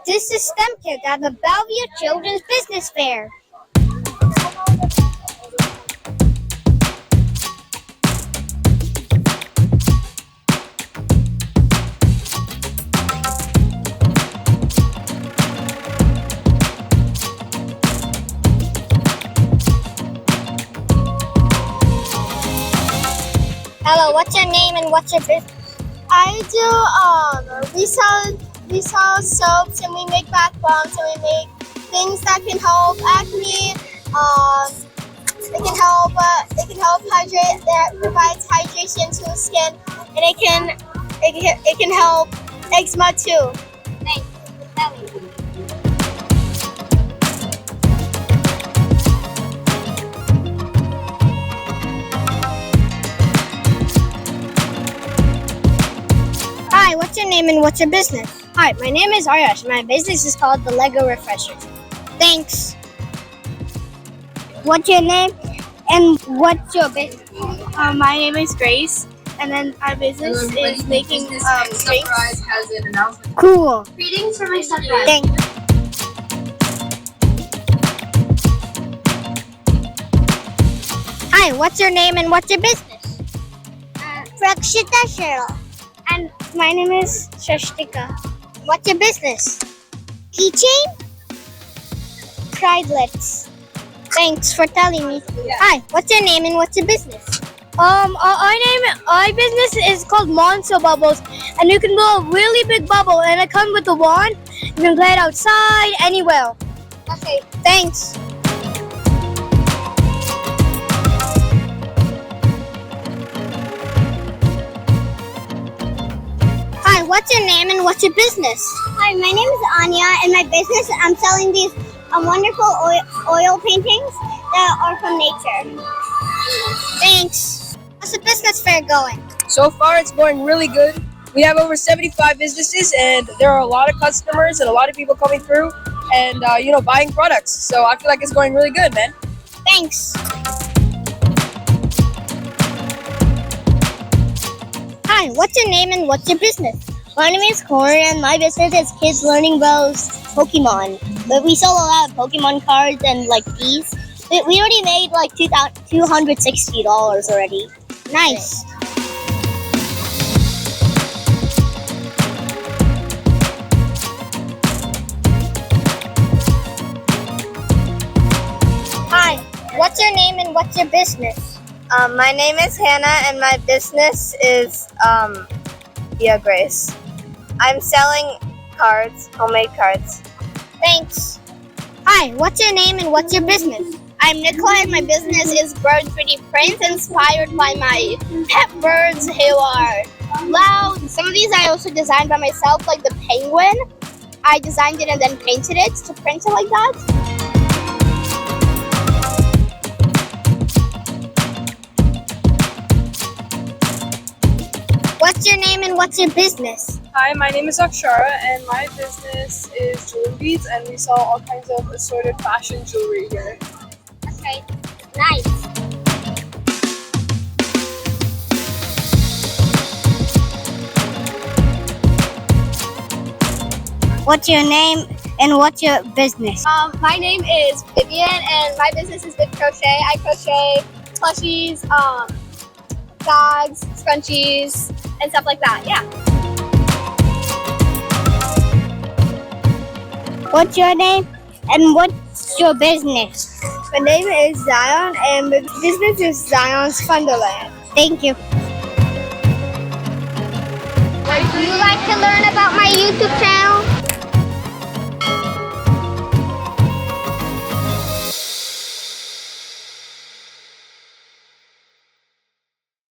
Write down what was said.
This is STEM Kids at the Bellevue Children's Business Fair. Hello, what's your name and what's your business? I do we sell soaps and we make bath bombs and we make things that can help acne. It can help hydrate. That provides hydration to the skin, and it can help eczema too. Thanks. Kelly. Hi, what's your name and what's your business? Hi, my name is Aryash. My business is called the Lego Refreshers. Thanks. What's your name and what's your business? My name is Grace, and then our business is making drinks. Has an announcement. Cool. Greetings from my sunrise. Thanks. Hi, what's your name and what's your business? Prakshita Cheryl. And my name is Shashtika. What's your business? Keychain? Cridelets. Thanks for telling me. Hi, what's your name and what's your business? Our business is called Monster Bubbles, and you can blow a really big bubble, and it comes with a wand. You can play it outside, anywhere. Okay, thanks. Hi, what's your name and what's your business? Hi, my name is Anya, and my business, I'm selling these wonderful oil paintings that are from nature. Thanks. How's the business fair going? So far, it's going really good. We have over 75 businesses, and there are a lot of customers and a lot of people coming through and, buying products. So I feel like it's going really good, man. Thanks. Hi, what's your name and what's your business? My name is Corey, and my business is Kids Learning About Pokemon. But we sell a lot of Pokemon cards and like these. We already made like $260 already. Nice. Hi, what's your name and what's your business? My name is Hannah, and my business is Grace. I'm selling cards, homemade cards. Thanks. Hi, what's your name and what's your business? I'm Nicola, and my business is Bird 3D Prints, inspired by my pet birds who are loud. Some of these I also designed by myself, like the penguin. I designed it and then painted it to print it like that. What's your name and what's your business? Hi, my name is Akshara, and my business is Jewelry Beads, and we sell all kinds of assorted fashion jewelry here. Okay, nice. What's your name and what's your business? My name is Vivian, and my business is Viv Crochet. I crochet plushies, bags, scrunchies, and stuff like that. Yeah. What's your name and what's your business? My name is Zion, and my business is Zion's Funderland. Thank you. Would you like to learn about my YouTube channel?